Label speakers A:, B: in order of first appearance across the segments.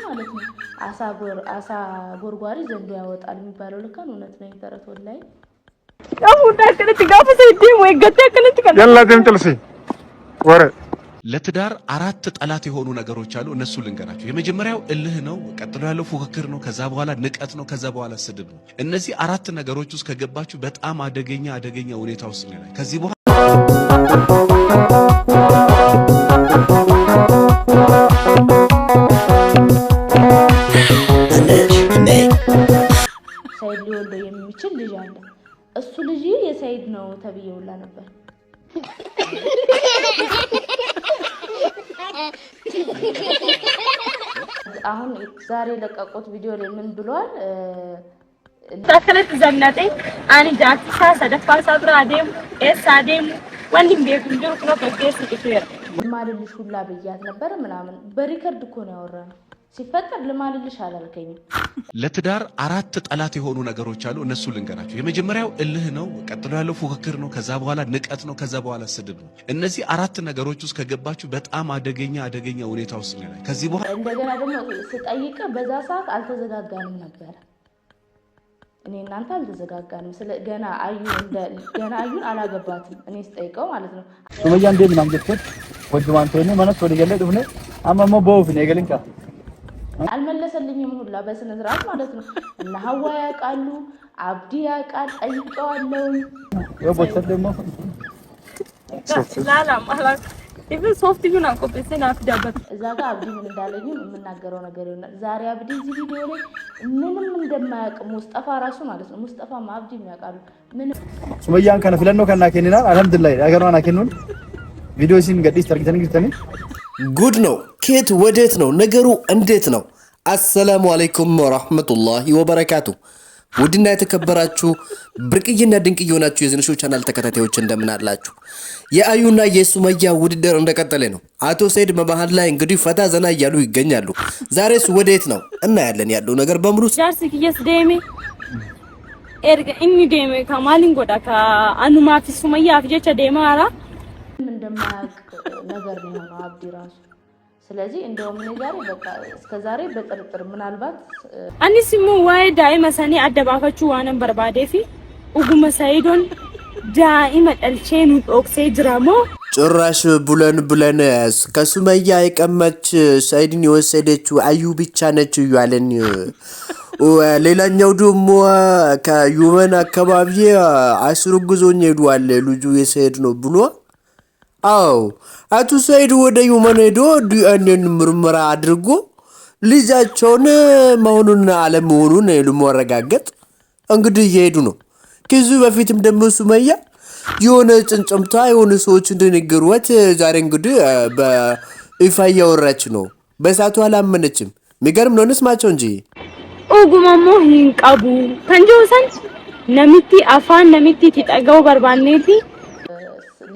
A: ማለት ነው አሳ ጎርጓሪ ዘንዶ ያወጣል የሚባለው ልካን እውነት ነው ተረት ወላይ አሁን ታከለች ጋፈሰ ዲም ወይ ገተከለች ከለ
B: ያላደም ጥልሲ ወረ
C: ለትዳር አራት ጠላት የሆኑ ነገሮች አሉ እነሱ ልንገራችሁ የመጀመሪያው እልህ ነው ቀጥሎ ያለው ፉክክር ነው ከዛ በኋላ ንቀት ነው ከዛ በኋላ ስድብ ነው እነዚህ አራት ነገሮች ውስጥ ከገባችሁ በጣም አደገኛ ሁኔታ ውስጥ ነው ከዚህ በኋላ
A: ሰይድ ሊወልድ የሚችል ልጅ አለ እሱ ልጅ የሰይድ ነው ተብየውላ ነበር አሁን ዛሬ ለቀቁት ቪዲዮ ላይ ምን ብሏል
D: ታከለት ዘምናጤ አኒ ጃትሳ ሰደፋ ሳብራ አደም አደም ወንድም ቤቱን ጆርክ ነው ከገስ ይፈር
A: ልማልልሽ ሁላ በያት ነበር ምናምን በሪከርድ እኮ ነው ያወራነው ሲፈጠር ልማልልሽ አላልከኝም
C: ለትዳር አራት ጠላት የሆኑ ነገሮች አሉ እነሱ ልንገራችሁ የመጀመሪያው እልህ ነው ቀጥሎ ያለው ፉክክር ነው ከዛ በኋላ ንቀት ነው ከዛ በኋላ ስድብ ነው እነዚህ አራት ነገሮች ውስጥ ከገባችሁ በጣም አደገኛ ሁኔታ ውስጥ ነው ከዚህ በኋላ
A: እንደገና ደግሞ ስጠይቅ በዛ ሰዓት አልተዘጋጋንም ነበር እኔ እናንተ አልተዘጋጋንም ስለ ገና አዩን አላገባትም እኔ ስጠይቀው ማለት ነው
E: ሱመያ እንደ ምናምን ገብቶት ወድማን ተሆነ ማለት ወደ ገለ ድፍነ አማሞ ቦፍ ነው የገለንካ
A: አልመለሰልኝም ሁላ በስነ ስርዓት ማለት ነው እና ሀዋ ያቃሉ አብዲ ያቃል ጠይቀዋለሁ
E: ወቦተት ደግሞ
D: ላላ ማላክ even soft ይሁን አቆበሰና አፍዳበት
A: እዛ ጋር አብዲ ምን እንዳለኝም የምናገረው ነገር ይሆናል ዛሬ አብዲ እዚህ ቪዲዮ ላይ ምንም እንደማያውቅ ሙስጠፋ ራሱ ማለት ነው ሙስጠፋ አብዲ የሚያውቃሉ ምን
E: ሱመያን ከነ ፍለኖ ከና ከነና አልহামዱሊላህ ያገሯና ከነን ቪዲዮ ሲን ገዲስ ተርክተን ግርተን
F: ጉድ ነው ከየት ወዴት ነው ነገሩ እንዴት ነው አሰላሙ አለይኩም ወራህመቱላሂ ወበረካቱ ውድና የተከበራችሁ ብርቅዬና ድንቅ የሆናችሁ የዝንሾ ቻናል ተከታታዮች እንደምን አላችሁ የአዩና የሱመያ ውድድር እንደቀጠለ ነው አቶ ሰይድ መባህል ላይ እንግዲህ ፈታ ዘና እያሉ ይገኛሉ ዛሬስ ወዴት ነው እና ያለን ያለው ነገር በሙሉ
D: ጃርስ ከየስ ደሜ ኤርገ ኢኒ ደሜ ከማሊን ጎዳ ከአኑማ ፊ ሱመያ አፍጀቸ ደማ አራ
A: እንደማያውቅ ነገር ነው አብዲ ራሱ ስለዚህ እንደውም እኔ ዛሬ በቃ እስከ ዛሬ በጥርጥር ምናልባት
D: አንሲሙ ዋይ ዳይ መሰኒ አደባፈቹ ዋነን በርባዴፊ ኡጉመ ሰይዶን ዳኢመ ጠልቼኑ ኦክሴ ድራሞ
F: ጭራሽ ብለን ከሱመያ የቀመች ሰይድን የወሰደችው አዩ ብቻ ነች ያለን ሌላኛው ደግሞ ከዩመን አካባቢ አስሩ ጉዞኝ ሄዷል ልጁ የሰይድ ነው ብሎ አው አቶ ሰይድ ወደ ዩመን ሄዶ ዲኤንኤ ምርመራ አድርጎ ልጃቸውን መሆኑን አለመሆኑን ለማረጋገጥ እንግዲህ እየሄዱ ነው ከዚህ በፊትም ደግሞ ሱመያ የሆነ ጭንጭምታ የሆነ ሰዎች እንደነገሩት ዛሬ እንግዲህ በይፋ ያወራች ነው በሳቱ አላመነችም ሚገርም ነው እንስማቸው እንጂ
D: ኡጉማሞ ሂንቃቡ ከንጆሰን ነሚቲ አፋን ነሚቲ ትጠጋው በርባኔቲ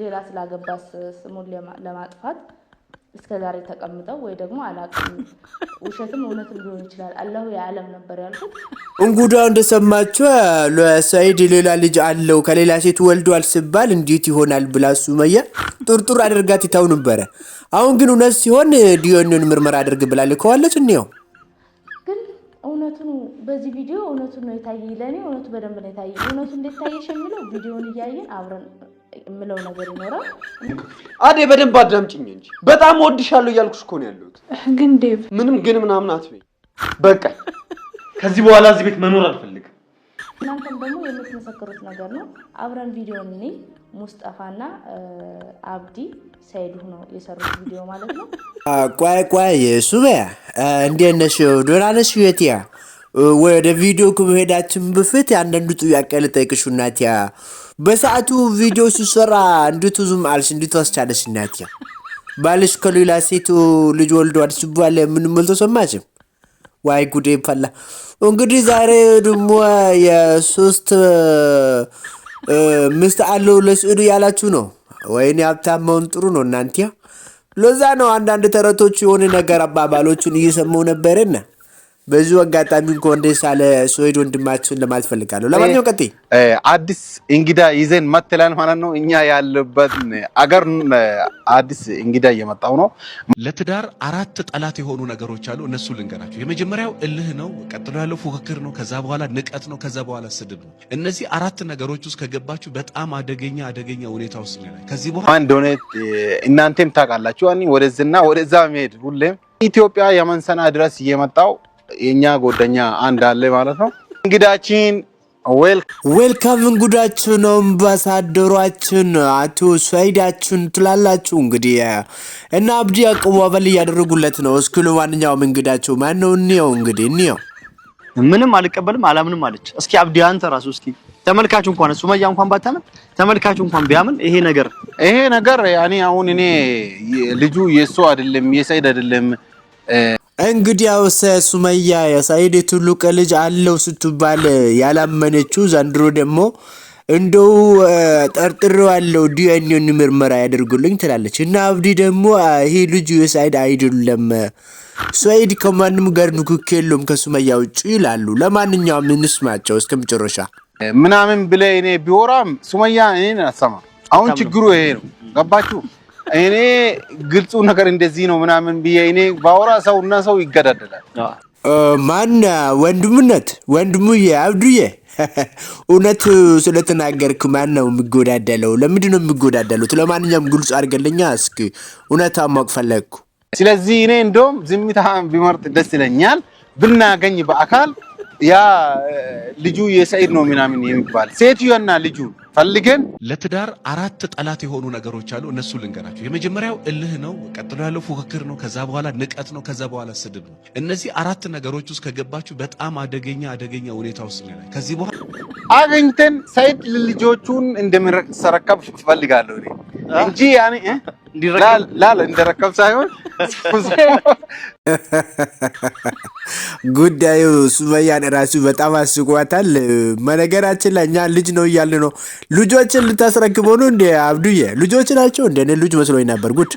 A: ሌላ ስላገባስ ስሙን ለማጥፋት እስከዛሬ ተቀምጠው ወይ ደግሞ አላቅም ውሸትም እውነትም ሊሆን ይችላል አላሁ ያለም ነበር ያልኩት
F: እንጉዳው እንደሰማችሁ ለሰይድ ሌላ ልጅ አለው ከሌላ ሴት ወልዷል ሲባል እንዴት ይሆናል ብላ ሱመያ ጡርጡር አድርጋት ይታው ነበር አሁን ግን እውነት ሲሆን ዲኤንኤ ምርመራ አድርግ ብላ ልከዋለች እንየው
A: ግን እውነቱ በዚህ ቪዲዮ እውነቱ ነው የታየኝ ለኔ እውነቱ በደንብ ነው የታየኝ እውነቱ እንዴት ታየሽ የሚለው ቪዲዮውን እያየን አብረን ምለው ነገር ይኖራል
G: አዴ በደንብ አዳምጪኝ እንጂ በጣም ወድሻለሁ እያልኩሽ እኮ ነው ያለሁት
A: ግን ዴቭ
G: ምንም ግን ምናምን አትበይ በቃ ከዚህ በኋላ እዚህ ቤት መኖር አልፈልግም
A: እናንተም ደግሞ የምትመሰክሩት ነገር ነው አብረን ቪዲዮውን እኔ ሙስጠፋና አብዲ ሰይድ ሆኖ የሰሩት ቪዲዮ ማለት ነው
F: ቋይ ሱመያ እንዴት ነሽ ደህና ነሽ የቲያ ወደ ቪዲዮ ከመሄዳችን በፊት አንዳንዱ ጥያቄ ልጠይቅሽ እናቲያ በሰዓቱ ቪዲዮ ሲሰራ እንዴት ዙም አልሽ እንዴት አስቻለሽ እናቲያ ባልሽ ከሌላ ሴት ልጅ ወልዷል ሲባል ምን መልቶ ሰማሽ ዋይ ጉዴ ፈላ እንግዲህ ዛሬ ደግሞ የሶስት ምስት አለው ለስዑድ ያላችሁ ነው ወይኔ ሀብታማውን ጥሩ ነው እናንቲያ ለዛ ነው አንዳንድ ተረቶች የሆነ ነገር አባባሎችን እየሰማው ነበርና በዚሁ አጋጣሚ እንኳን ደስ አለ ሰይድ ወንድማችን ለማለት ፈልጋለሁ። ለማንኛውም ቀጥይ።
H: አዲስ እንግዳ ይዘን መጥተናል ማለት ነው። እኛ ያለበት አገር አዲስ እንግዳ እየመጣው ነው።
C: ለትዳር አራት ጠላት የሆኑ ነገሮች አሉ። እነሱ ልንገራችሁ። የመጀመሪያው እልህ ነው። ቀጥሎ ያለው ፉክክር ነው። ከዛ በኋላ ንቀት ነው። ከዛ በኋላ ስድብ ነው። እነዚህ አራት ነገሮች ውስጥ ከገባችሁ በጣም አደገኛ ሁኔታ ውስጥ ነው። ከዚህ በኋላ
H: እንደሆነ እናንተም ታውቃላችሁ። ወደዚህና ወደዛ መሄድ ሁሌም ኢትዮጵያ የመንሰና ድረስ እየመጣው የኛ ጎደኛ አንድ አለ ማለት ነው። እንግዳችን
F: ዌልካም እንግዳችሁ ነው። አምባሳደሯችን አቶ ሰይዳችን ትላላችሁ እንግዲህ እና አብዲ አቀባበል እያደረጉለት ነው። እስኪ ለማንኛውም እንግዳችሁ ማን ነው? እንየው
E: ምንም አልቀበልም አላምንም አለች። እስኪ አብዲ አንተ ራሱ እስኪ ተመልካቹ እንኳን ሱመያ እንኳን ባታምን ተመልካቹ እንኳን ቢያምን ይሄ ነገር ያኔ አሁን እኔ ልጁ የሱ አይደለም የሰይድ አይደለም።
F: እንግዲያው ሱመያ የሰይድ ትልቅ ልጅ አለው ስትባል ያላመነችው ዘንድሮ ደግሞ እንደው ጠርጥሬዋለሁ ዲኤንኤ ምርመራ ያደርጉልኝ ትላለች። እና አብዲ ደግሞ ይሄ ልጁ የሰይድ አይደለም ሰይድ ከማንም ጋር ንክኪ የለውም ከሱመያ ውጪ ይላሉ። ለማንኛውም እንስማቸው እስከመጨረሻ
H: ምናምን ብለ እኔ ቢወራም ሱመያ እኔን አሰማ። አሁን ችግሩ ይሄ ነው። ገባችሁ? እኔ ግልጹ ነገር እንደዚህ ነው ምናምን ብዬ እኔ ባወራ ሰውና ሰው ይገዳደላል።
F: ማን ወንድሙዬ አብዱዬ እውነት ስለተናገርክ ማን ነው የሚጎዳደለው? ለምንድን ነው የሚጎዳደሉት? ለማንኛውም ግልጽ አድርገልኛ እስኪ እውነታ ማወቅ ፈለግኩ።
H: ስለዚህ እኔ እንደውም ዝምታ ቢመርጥ ደስ ይለኛል። ብናገኝ በአካል ያ ልጁ የሰይድ ነው ምናምን የሚባል ሴትዮና ልጁ ፈልገን
C: ለትዳር አራት ጠላት የሆኑ ነገሮች አሉ። እነሱ ልንገራችሁ። የመጀመሪያው እልህ ነው። ቀጥሎ ያለው ፉክክር ነው። ከዛ በኋላ ንቀት ነው። ከዛ በኋላ ስድብ ነው። እነዚህ አራት ነገሮች ውስጥ ከገባችሁ በጣም አደገኛ ሁኔታ ውስጥ ነው። ከዚህ በኋላ
H: አገኝተን ሰይድ ልጆቹን እንደሚሰረከብ ፈልጋለሁ እኔ እንጂ ያኔ እንደረከብ ሳይሆን
F: ጉዳዩ ሱመያን ራሱ በጣም አስቋታል። መነገራችን ላይ እኛ ልጅ ነው እያልን ነው። ልጆችን ልታስረክበው ነው እንዴ አብዱዬ? ልጆች ናቸው እንደ እኔ ልጅ መስሎኝ ነበር። ጉድ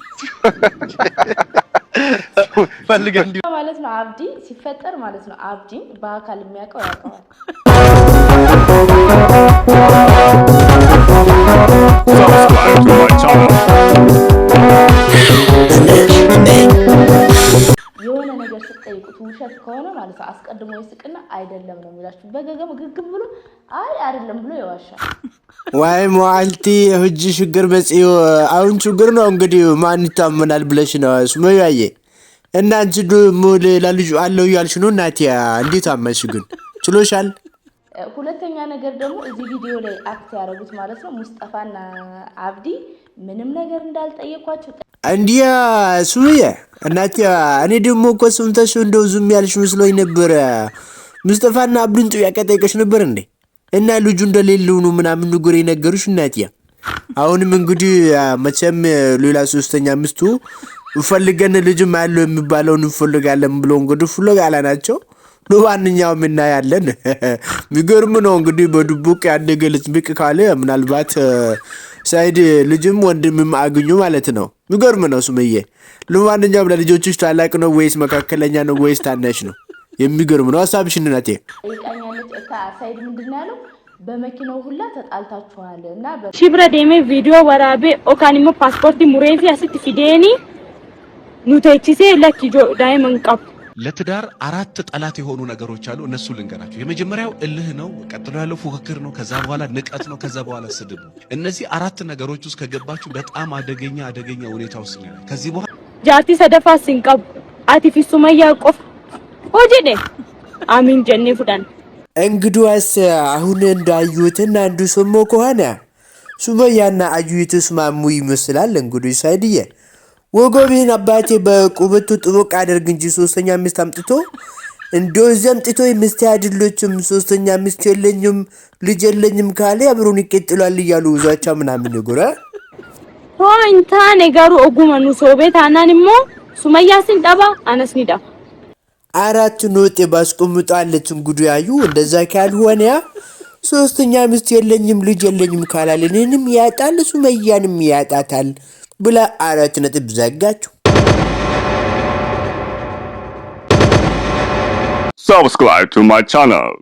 A: ማለት ነው። አብዲ ሲፈጠር ማለት ነው። አብዲን በአካል የሚያውቀው ያውቀዋል። የሆነ ነገር ስትጠይቁት ውሸት ከሆነ ማለት ነው አስቀድሞ ይስቅና አይደለም ነው የሚላችሁ። በገገም ግግም ብሎ አይደለም ብሎ ይዋሻል።
F: ዋይ ሞአልቲ ህጅ ሽግር በጽዮ አሁን ችግር ነው እንግዲህ ማን ይታመናል ብለሽ ነው ሱመያዬ? እና አንቺ ደግሞ ለልጁ አለው ያልሽ ነው እናቴ። እንዴት አመንሽ ግን ችሎሻል?
A: ሁለተኛ ነገር ደግሞ እዚህ ቪዲዮ ላይ አክት ያደረጉት ማለት ነው ሙስጠፋና አብዲ ምንም ነገር እንዳልጠየኳቸው
F: እንዲያ ሱመያ እናቴ። እኔ ደግሞ እኮ ሰምተሽ እንደው ዝም ያልሽ መስሎኝ ነበር። ሙስጠፋና አብዲን ጥያቄ ጠይቀሽ ነበር እንዴ? እና ልጁ እንደሌለው ነው ምናምን ነገር የነገሩሽ እናቴ። አሁንም እንግዲህ መቼም ሌላ ሶስተኛ ሚስቱ ፈልገን ልጅም አለው የሚባለውን እንፈልጋለን ብሎ እንግዲህ ፍለጋ ናቸው። ለማንኛውም እናያለን። የሚገርም ነው እንግዲህ በድቡቅ ያደገ ልጅ ብቅ ካለ ምናልባት ሰይድ ልጅም ወንድምም አግኙ ማለት ነው። የሚገርም ነው ሱመዬ። ለማንኛውም ለልጆችሽ ታላቅ ነው ወይስ መካከለኛ ነው ወይስ ታናሽ ነው? የሚገርም ነው ሀሳብሽ እናቴ።
A: ይቃኛለች ሰይድ ምንድነው ያለው? በመኪናው ሁላ ተጣልታችኋል እና
D: ሽብረ ደሜ ቪዲዮ ወራቤ ኦካኒሞ ፓስፖርት ሙሬፊ አስት ፊዴኒ ኑቴቺሴ ለኪጆ ዳይመን ቀብ
C: ለትዳር አራት ጠላት የሆኑ ነገሮች አሉ። እነሱ ልንገራችሁ። የመጀመሪያው እልህ ነው። ቀጥሎ ያለው ፉክክር ነው። ከዛ በኋላ ንቀት ነው። ከዛ በኋላ ስድብ ነው። እነዚህ አራት ነገሮች ውስጥ ከገባችሁ በጣም አደገኛ ሁኔታ ውስጥ ነው። ከዚህ በኋላ
D: ጃቲ ሰደፋ ሲንቀብ አቲፊ ሱመያ ቆፍ ሆጄዴ አሚን ጀኔ ፉዳን
F: እንግዲያስ አሁን እንዳዩትና አንዱ ሰሞ ከሆነ ሱመያና አዩ የተስማሙ ይመስላል። እንግዲህ ሰይድዬ ወጎቤን አባቴ በቁበቱ ጥብቅ አድርግ እንጂ ሶስተኛ ሚስት አምጥቶ እንደዚህ አምጥቶ ሚስት አይደለችም ሶስተኛ ሚስት የለኝም ልጅ የለኝም ካለ አብሮን ይቀጥላል እያሉ ዛቻ ምናምን ይጎራ
D: ሆንታ ነገሩ ኦጉመኑ ሶቤት አናንሞ ሱመያ ሲንጠባ አነስኒዳ
F: አራት ኖጤ ባስቆምጣለች። እንግዲህ ያዩ እንደዛ ካልሆነ ሶስተኛ ሚስት የለኝም ልጅ የለኝም ካላለ እኔንም ያጣል ሱመያንም ያጣታል ብላ አራት ነጥብ ዘጋችሁ።
I: Subscribe to my channel.